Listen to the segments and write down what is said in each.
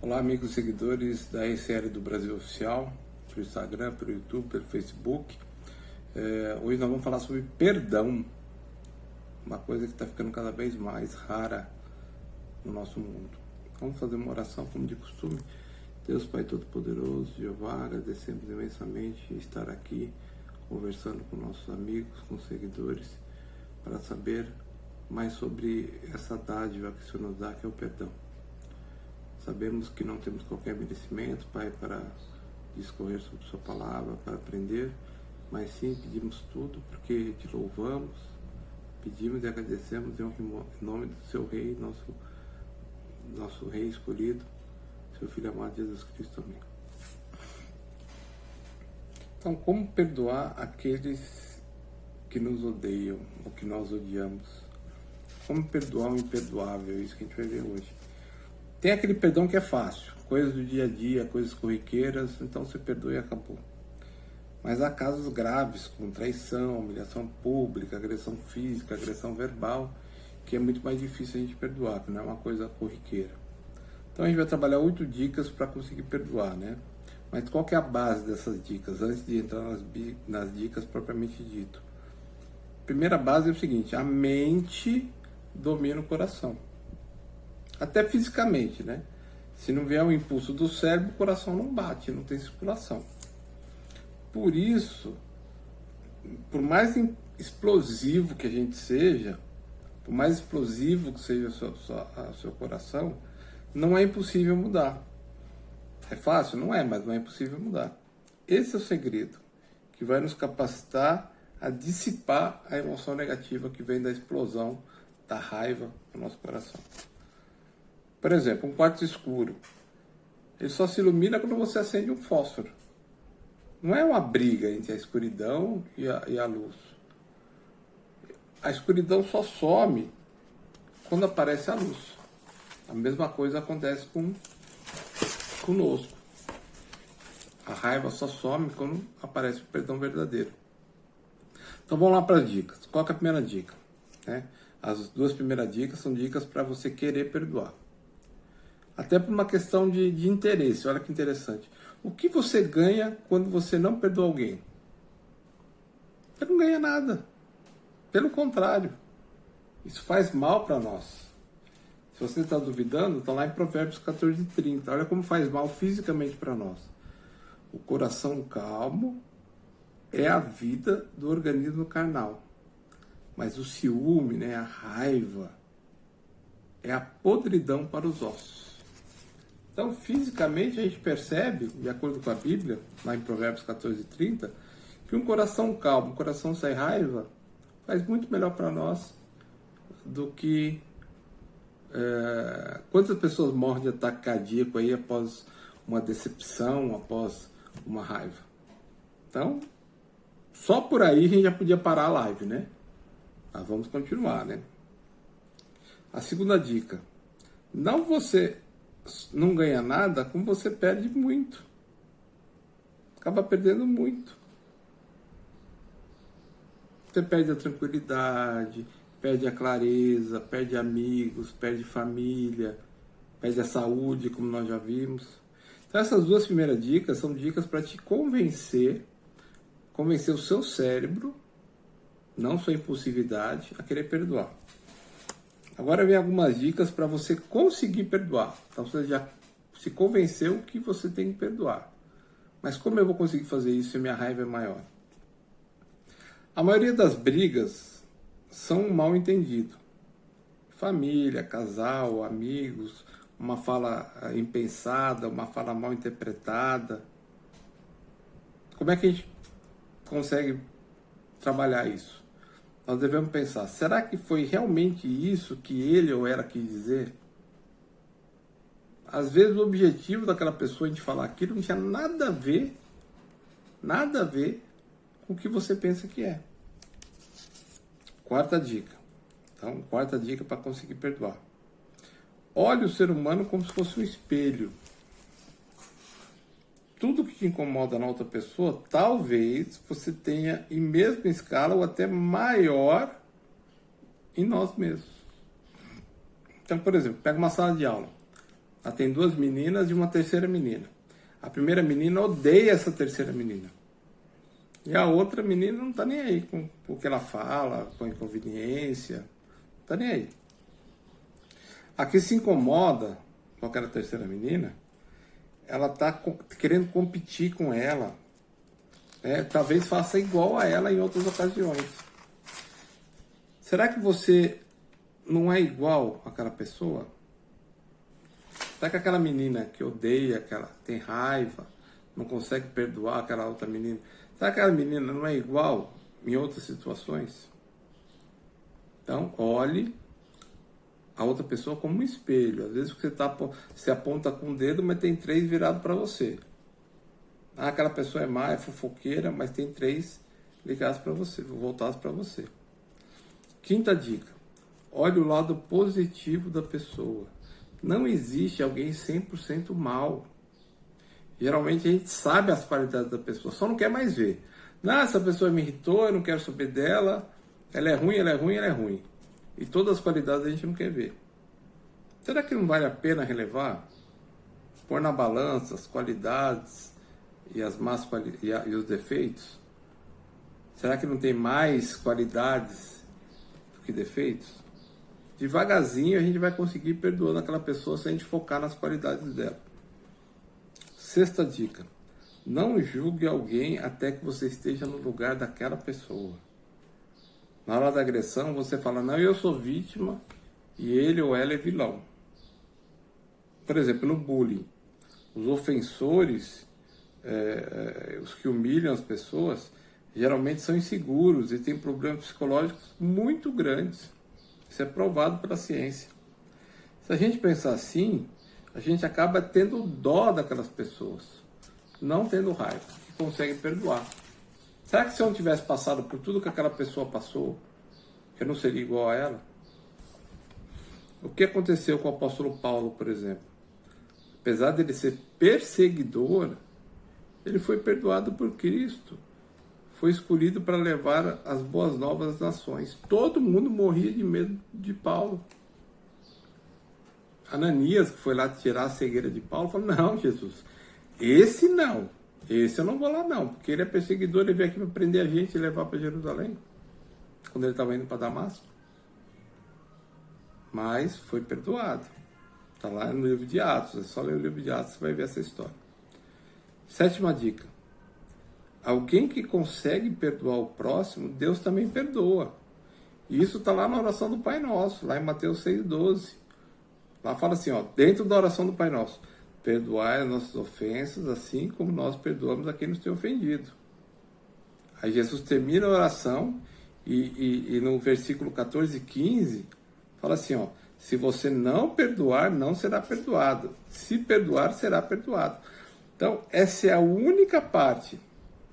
Olá, amigos seguidores da ECL do Brasil Oficial, pelo Instagram, pelo YouTube, pelo Facebook. Hoje nós vamos falar sobre perdão, uma coisa que está ficando cada vez mais rara no nosso mundo. Vamos fazer uma oração como de costume. Deus Pai Todo-Poderoso, Jeová, agradecemos imensamente estar aqui conversando com nossos amigos, com seguidores, para saber mais sobre essa dádiva que o Senhor nos dá, que é o perdão. Sabemos que não temos qualquer merecimento, Pai, para discorrer sobre Sua palavra, para aprender, mas sim pedimos tudo porque te louvamos, pedimos e agradecemos em nome do Seu Rei, nosso Rei escolhido, Seu Filho amado Jesus Cristo. Amém. Então, como perdoar aqueles que nos odeiam ou que nós odiamos? Como perdoar o imperdoável? É isso que a gente vai ver hoje. Tem aquele perdão que é fácil, coisas do dia a dia, coisas corriqueiras, então você perdoa e acabou. Mas há casos graves, como traição, humilhação pública, agressão física, agressão verbal, que é muito mais difícil a gente perdoar, que não é uma coisa corriqueira. Então a gente vai trabalhar 8 dicas para conseguir perdoar, né? Mas qual que é a base dessas dicas, antes de entrar nas dicas propriamente dito? A primeira base é o seguinte: a mente domina o coração. Até fisicamente, né? Se não vier o impulso do cérebro, o coração não bate, não tem circulação. Por isso, por mais explosivo que a gente seja, por mais explosivo que seja o seu coração, não é impossível mudar. É fácil? Não é, mas não é impossível mudar. Esse é o segredo, que vai nos capacitar a dissipar a emoção negativa que vem da explosão, da raiva no nosso coração. Por exemplo, um quarto escuro. Ele só se ilumina quando você acende um fósforo. Não é uma briga entre a escuridão e a luz. A escuridão só some quando aparece a luz. A mesma coisa acontece conosco. A raiva só some quando aparece o perdão verdadeiro. Então vamos lá para as dicas. Qual é a primeira dica? As 2 primeiras dicas são dicas para você querer perdoar. Até por uma questão de interesse. Olha que interessante. O que você ganha quando você não perdoa alguém? Você não ganha nada. Pelo contrário. Isso faz mal para nós. Se você está duvidando, está lá em Provérbios 14:30. Olha como faz mal fisicamente para nós. O coração calmo é a vida do organismo carnal. Mas o ciúme, a raiva, é a podridão para os ossos. Então, fisicamente, a gente percebe, de acordo com a Bíblia, lá em Provérbios 14:30, que um coração calmo, um coração sem raiva, faz muito melhor para nós do que... quantas pessoas morrem de ataque cardíaco aí após uma decepção, após uma raiva? Então, só por aí a gente já podia parar a live, né? Mas vamos continuar, né? A segunda dica: você não ganha nada como você perde muito. Acaba perdendo muito. Você perde a tranquilidade, perde a clareza, perde amigos, perde família, perde a saúde, como nós já vimos. Então essas 2 primeiras dicas são dicas para te convencer o seu cérebro, não sua impulsividade, a querer perdoar. Agora vem algumas dicas para você conseguir perdoar. Então você já se convenceu que você tem que perdoar. Mas como eu vou conseguir fazer isso se minha raiva é maior? A maioria das brigas são um mal entendido. Família, casal, amigos, uma fala impensada, uma fala mal interpretada. Como é que a gente consegue trabalhar isso? Nós devemos pensar: será que foi realmente isso que ele ou ela quis dizer? Às vezes o objetivo daquela pessoa de falar aquilo não tinha nada a ver com o que você pensa que é. Quarta dica. Então, quarta dica para conseguir perdoar: olhe o ser humano como se fosse um espelho. Tudo que te incomoda na outra pessoa, talvez você tenha em mesma escala ou até maior em nós mesmos. Então, por exemplo, pega uma sala de aula. Ela tem 2 meninas e uma terceira menina. A primeira menina odeia essa terceira menina. E a outra menina não tá nem aí com o que ela fala, com a inconveniência. Não tá nem aí. A que se incomoda com aquela terceira menina, ela tá querendo competir com ela. Talvez faça igual a ela em outras ocasiões. Será que você não é igual àquela pessoa? Será que aquela menina que odeia, que ela tem raiva, não consegue perdoar aquela outra menina, será que aquela menina não é igual em outras situações? Então, olhe a outra pessoa como um espelho. Às vezes você aponta com o dedo, mas tem 3 virados para você. Aquela pessoa é má, é fofoqueira, mas tem 3 ligados para você, voltados para você. Quinta dica: olhe o lado positivo da pessoa. Não existe alguém 100% mal. Geralmente a gente sabe as qualidades da pessoa, só não quer mais ver. Não, essa pessoa me irritou, eu não quero saber dela, ela é ruim, ela é ruim, ela é ruim. E todas as qualidades a gente não quer ver. Será que não vale a pena relevar? Pôr na balança as qualidades e e os defeitos? Será que não tem mais qualidades do que defeitos? Devagarzinho a gente vai conseguir perdoando aquela pessoa se a gente focar nas qualidades dela. Sexta dica: não julgue alguém até que você esteja no lugar daquela pessoa. Na hora da agressão você fala, não, eu sou vítima e ele ou ela é vilão. Por exemplo, no bullying, os ofensores, os que humilham as pessoas, geralmente são inseguros e têm problemas psicológicos muito grandes. Isso é provado pela ciência. Se a gente pensar assim, a gente acaba tendo dó daquelas pessoas, não tendo raiva, que conseguem perdoar. Será que se eu não tivesse passado por tudo que aquela pessoa passou, eu não seria igual a ela? O que aconteceu com o apóstolo Paulo, por exemplo? Apesar dele ser perseguidor, ele foi perdoado por Cristo. Foi escolhido para levar as boas novas às nações. Todo mundo morria de medo de Paulo. Ananias, que foi lá tirar a cegueira de Paulo, falou, não, Jesus, esse não. Esse eu não vou lá não, porque ele é perseguidor, ele veio aqui para prender a gente e levar para Jerusalém, quando ele estava indo para Damasco. Mas foi perdoado. Está lá no livro de Atos, é só ler o livro de Atos, você vai ver essa história. Sétima dica: alguém que consegue perdoar o próximo, Deus também perdoa. E isso está lá na oração do Pai Nosso, lá em Mateus 6,12. Lá fala assim, dentro da oração do Pai Nosso, perdoai as nossas ofensas, assim como nós perdoamos a quem nos tem ofendido. Aí Jesus termina a oração e no versículo 14 e 15, fala assim, se você não perdoar, não será perdoado. Se perdoar, será perdoado. Então, essa é a única parte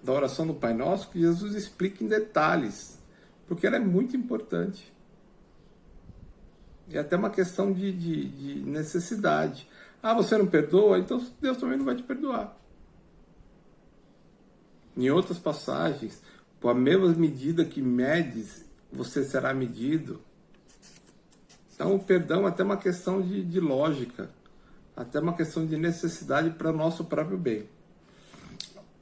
da oração do Pai Nosso que Jesus explica em detalhes, porque ela é muito importante. É até uma questão de necessidade. Você não perdoa? Então Deus também não vai te perdoar. Em outras passagens, com a mesma medida que medes, você será medido. Então o perdão é até uma questão de lógica, até uma questão de necessidade para o nosso próprio bem.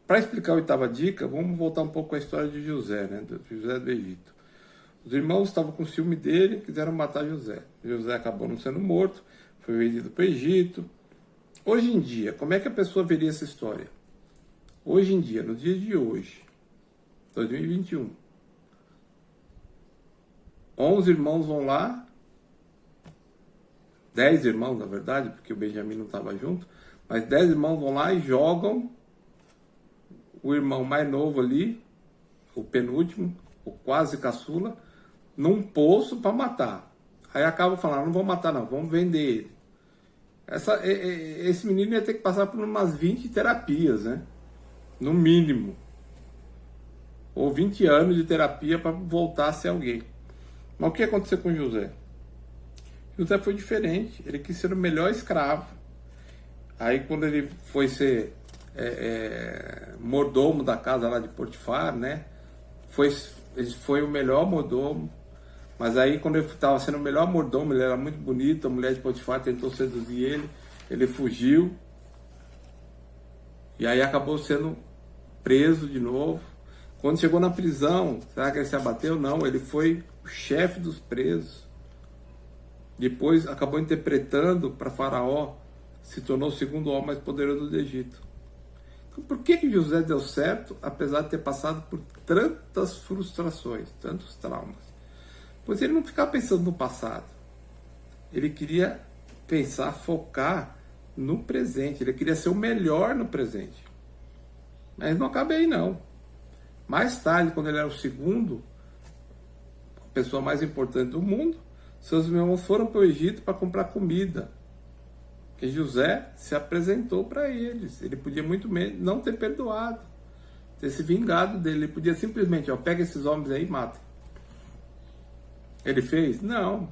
Para explicar a oitava dica, vamos voltar um pouco à história de José, do José do Egito. Os irmãos estavam com ciúme dele, quiseram matar José. José acabou não sendo morto, foi vendido para o Egito. Hoje em dia, como é que a pessoa veria essa história? Hoje em dia, nos dias de hoje, 2021, 11 irmãos vão lá, 10 irmãos, na verdade, porque o Benjamim não estava junto, mas 10 irmãos vão lá e jogam o irmão mais novo ali, o penúltimo, o quase caçula, num poço para matar. Aí acaba falando, não vamos matar não, vamos vender ele. Esse menino ia ter que passar por umas 20 terapias, né? No mínimo. Ou 20 anos de terapia para voltar a ser alguém. Mas o que aconteceu com José? José foi diferente, ele quis ser o melhor escravo. Aí quando ele foi ser mordomo da casa lá de Potifar, né? Ele foi o melhor mordomo. Mas aí quando ele estava sendo o melhor mordomo, ele era muito bonito, a mulher de Potifar tentou seduzir ele. ele fugiu, e aí acabou sendo preso de novo. Quando chegou na prisão, será que ele se abateu? Não, ele foi o chefe dos presos. Depois acabou interpretando para Faraó, se tornou o segundo homem mais poderoso do Egito. Então, por que José deu certo, apesar de ter passado por tantas frustrações, tantos traumas? Pois ele não ficava pensando no passado. Ele queria pensar, focar no presente. Ele queria ser o melhor no presente. Mas não acaba aí, não. Mais tarde, quando ele era o segundo, a pessoa mais importante do mundo, seus irmãos foram para o Egito para comprar comida. E José se apresentou para eles. Ele podia muito bem não ter perdoado, ter se vingado dele. Ele podia simplesmente, pega esses homens aí e mata. Ele fez? Não.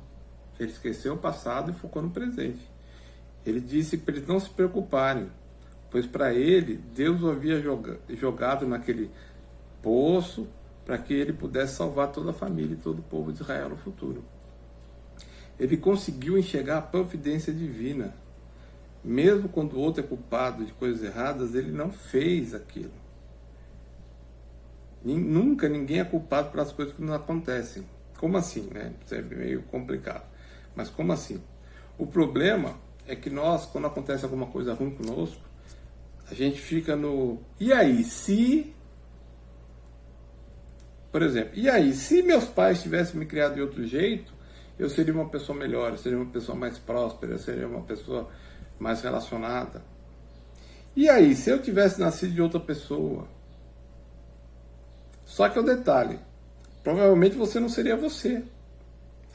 Ele esqueceu o passado e focou no presente. Ele disse para eles não se preocuparem, pois para ele, Deus o havia jogado naquele poço para que ele pudesse salvar toda a família e todo o povo de Israel no futuro. Ele conseguiu enxergar a providência divina. Mesmo quando o outro é culpado de coisas erradas, ele não fez aquilo. Nunca ninguém é culpado pelas coisas que não acontecem. Como assim, né? Isso é meio complicado. Mas como assim? O problema é que nós, quando acontece alguma coisa ruim conosco, a gente fica no... E aí, se... Por exemplo, e aí, se meus pais tivessem me criado de outro jeito, eu seria uma pessoa melhor, eu seria uma pessoa mais próspera, eu seria uma pessoa mais relacionada. E aí, se eu tivesse nascido de outra pessoa? Só que o detalhe, provavelmente você não seria você.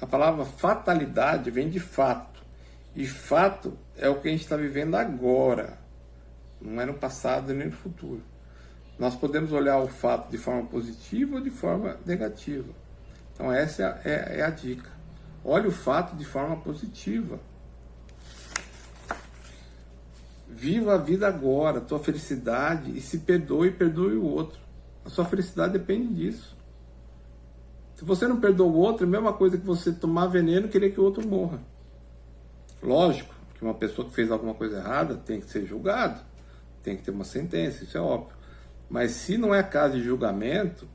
A palavra fatalidade vem de fato. E fato é o que a gente está vivendo agora. Não é no passado nem no futuro. Nós podemos olhar o fato de forma positiva ou de forma negativa. Então essa é a dica. Olhe o fato de forma positiva. Viva a vida agora, a tua felicidade, e se perdoe e perdoe o outro. A sua felicidade depende disso. Se você não perdoa o outro, é a mesma coisa que você tomar veneno e querer que o outro morra. Lógico que uma pessoa que fez alguma coisa errada tem que ser julgado, tem que ter uma sentença, isso é óbvio. Mas se não é caso de julgamento,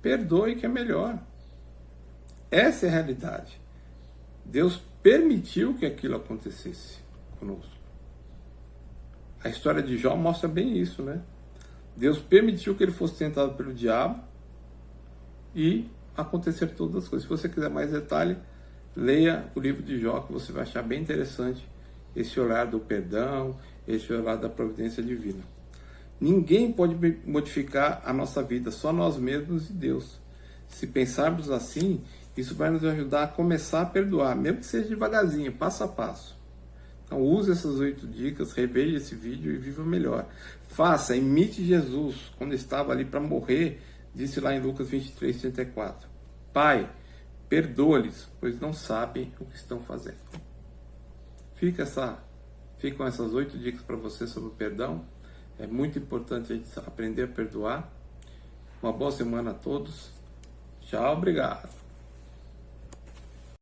perdoe que é melhor. Essa é a realidade. Deus permitiu que aquilo acontecesse conosco. A história de Jó mostra bem isso, né? Deus permitiu que ele fosse tentado pelo diabo e acontecer todas as coisas. Se você quiser mais detalhe, leia o livro de Jó, que você vai achar bem interessante esse olhar do perdão, esse olhar da providência divina. Ninguém pode modificar a nossa vida, só nós mesmos e Deus. Se pensarmos assim, isso vai nos ajudar a começar a perdoar, mesmo que seja devagarzinho, passo a passo. Então use essas 8 dicas, reveja esse vídeo e viva melhor. Faça, imite Jesus, quando estava ali para morrer, disse lá em Lucas 23:34. Pai, perdoa-lhes, pois não sabem o que estão fazendo. Ficam essas 8 dicas para você sobre o perdão. É muito importante a gente aprender a perdoar. Uma boa semana a todos. Tchau, obrigado.